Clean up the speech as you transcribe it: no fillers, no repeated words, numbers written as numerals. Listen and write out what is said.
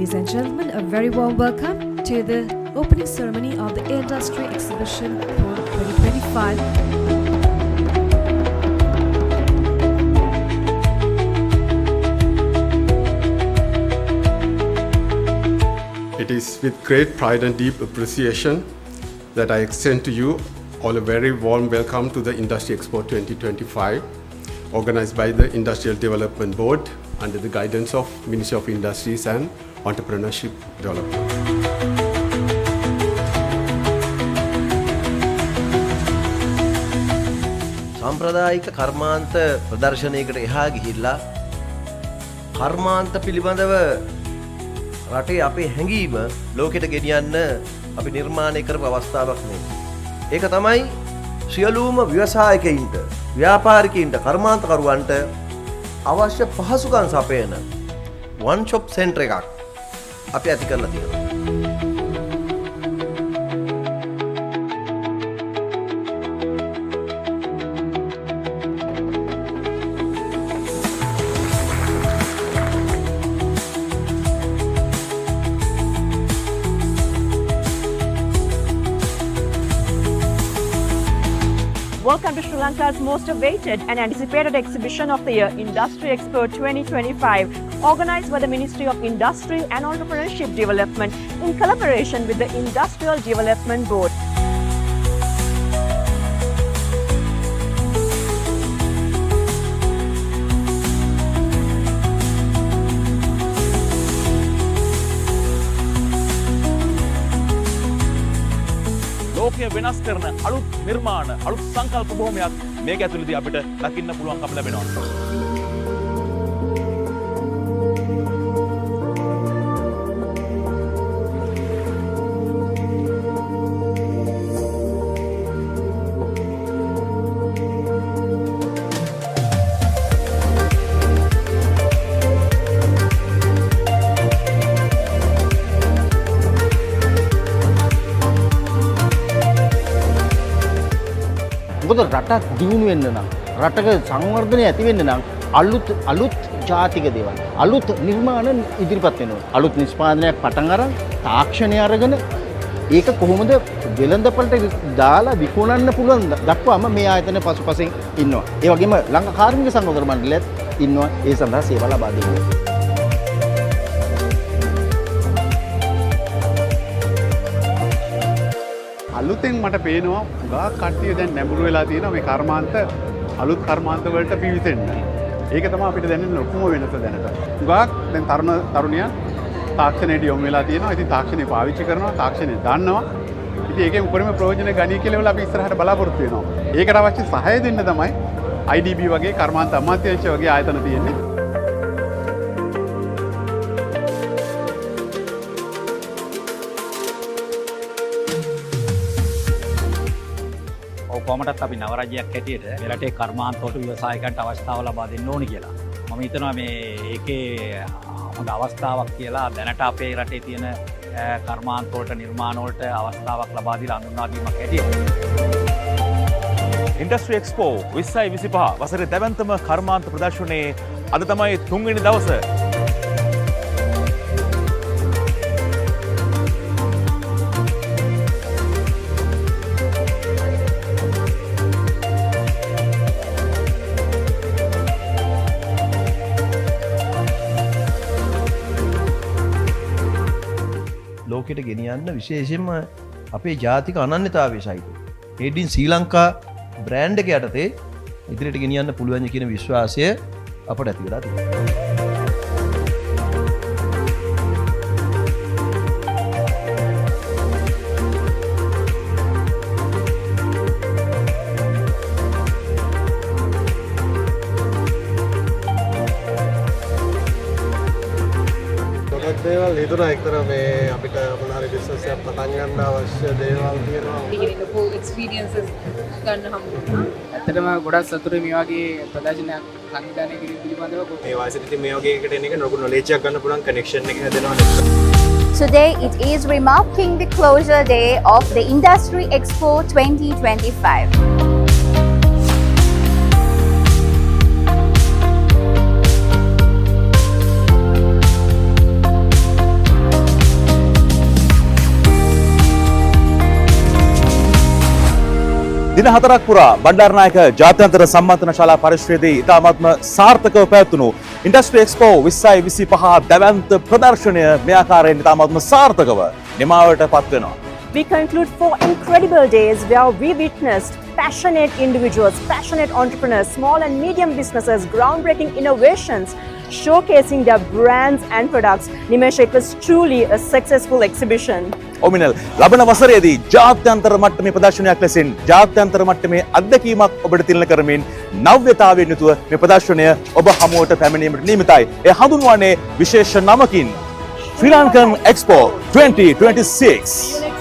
Ladies and gentlemen, a very warm welcome to the opening ceremony of the Industry Exhibition for 2025. It is with great pride and deep appreciation that I extend to you all a very warm welcome to the Industry Expo 2025, organized by the Industrial Development Board under the guidance of Ministry of Industries and Entrepreneurship Development. සාම්ප්‍රදායික කර්මාන්ත ප්‍රදර්ශනයකට එහා ගිහිල්ලා කර්මාන්ත පිළිබඳව රටේ අපේ හැඟීම ලෝකෙට ගෙනියන්න අපි නිර්මාණය කරපු අවස්ථාවක් නේ. ඒක තමයි සියලුම ව්‍යවසායකයින්ට, ව්‍යාපාරිකයින්ට, කර්මාන්තකරුවන්ට අවශ්‍ය පහසුකම් සපයන one shop center එකක් අපි ඇති කරලා තියෙනවා. Welcome to Sri Lanka's most awaited and anticipated exhibition of the year, Industry Expo 2025, organized by the Ministry of Industry and Entrepreneurship Development in collaboration with the Industrial Development Board. ලෝකය වෙනස් කරන අලුත් නිර්මාණ අලුත් සංකල්ප බොහොමයක් මේක ඇතුළතදී අපිට දකින්න පුළුවන්කම ලැබෙනවා. මොකද රටක් දියුණු වෙන්න නම් රටක සංවර්ධනය ඇති වෙන්න නම් අලුත් ජාතික දේවල් අලුත් නිර්මාණ ඉදිරිපත් වෙනවා. අලුත් නිෂ්පාදනයක් පටන් අරන් තාක්ෂණය අරගෙන ඒක කොහොමද වෙළඳපළට දාලා විකුණන්න පුළුවන් දක්වාම මේ ආයතන පසුපසින් ඉන්නවා. ඒ වගේම ලංකා කාර්මික සංවර්ධන මණ්ඩලයත් ඉන්නවා ඒ සඳහා සේවා ලබා දෙනවා. අලුතෙන් මට පේනවා ගා කට්ටිය දැන් නැඹුරු වෙලා තියෙනවා මේ කර්මාන්ත අලුත් කර්මාන්ත වලට පිවිසෙන්න. ඒක තමයි අපිට දැනෙන ලොකුම වෙනස දැනට. ගාක් දැන් තරුණයන් තාක්ෂණයට යොමු වෙලා තියෙනවා. ඉතින් තාක්ෂණය පාවිච්චි කරනවා, තාක්ෂණය දන්නවා. ඉතින් ඒකෙන් උපරිම ප්‍රයෝජන ගනී කියලා අපි ඉස්සරහට බලාපොරොත්තු වෙනවා. ඒකට අවශ්‍ය සහාය දෙන්න තමයි IDB වගේ කර්මාන්ත අමාත්‍යාංශ වගේ ආයතන තියෙන්නේ. කොහොමදත් අපි නව රජයක් හැටියට මේ රටේ කර්මාන්තවලට ව්‍යවසායකයන්ට අවස්ථාව ලබා දෙන්න ඕනි කියලා. මම හිතනවා මේ ඒකේ හොඳ අවස්ථාවක් කියලා දැනට අපේ රටේ තියෙන කර්මාන්තවලට නිර්මාණ වලට අවස්ථාවක් ලබා දීලා හඳුන්වා දීමක් හැටියට. ඉන්ඩස්ට්‍රි එක්ස්පෝ 2025 වසරේ දැවැන්තම කර්මාන්ත ප්‍රදර්ශනයේ අද තමයි 3 වෙනි දවසේ. ලෝකෙට ගෙනියන්න විශේෂයෙන්ම අපේ ජාතික අනන්‍යතාවය සහිත මේඩ් ඉන් ශ්‍රී ලංකා බ්‍රෑන්ඩ් එක යටතේ ඉදිරියට ගෙනියන්න පුළුවන් කියන විශ්වාසය අපට ඇති වෙලා තියෙනවා. දේවල් හිතුණා එක්තරා මේ අපිට මොනවාරි බිස්නස් එකක් පටන් ගන්න අවශ්‍ය දේවල් තියෙනවා. beginning of full experiences ගන්න හම්බුනා. ඇත්තටම ගොඩක් සතුටුයි මේ වගේ ප්‍රදර්ශනයක් සංවිධානය කිරීම පිළිබඳව. මේ වයසට ඉතින් මේ වගේ එකකට එන එක ලොකු knowledge එකක් ගන්න පුළුවන් connection එක හැදෙනවා. Today it is remarking the closure day of the Industry Expo 2025. දින 4ක් පුරා බණ්ඩාරනායක ජාත්‍යන්තර සම්මන්ත්‍රණ ශාලා පරිශ්‍රයේදී ඉතාමත්ම සාර්ථකව පැවැත්වුණු ඉන්ඩස්ට්‍රි එක්ස්පෝ 2025 දැවැන්ත ප්‍රදර්ශනය මේ ආකාරයෙන් ඉතාමත්ම සාර්ථකව නිමාවට පත් වෙනවා. We conclude 4 incredible days where we witnessed passionate individuals, passionate entrepreneurs, small and medium businesses, groundbreaking innovations, showcasing their brands and products. Nimesh, it was truly a successful exhibition. ඔමිනල් ලබන වසරේදී ජාත්‍යන්තර මට්ටමේ ප්‍රදර්ශනයක් ලෙසින් ජාත්‍යන්තර මට්ටමේ අත්දැකීමක් ඔබට තිලන කරමින් නව්‍යතාවයෙන් යුතුව මේ ප්‍රදර්ශනය ඔබ හමුවට පැමිණීමට නියමිතයි. ඒ හඳුන්වන්නේ විශේෂ නමකින් ශ්‍රී ලංකන් එක්ස්පෝ 2026.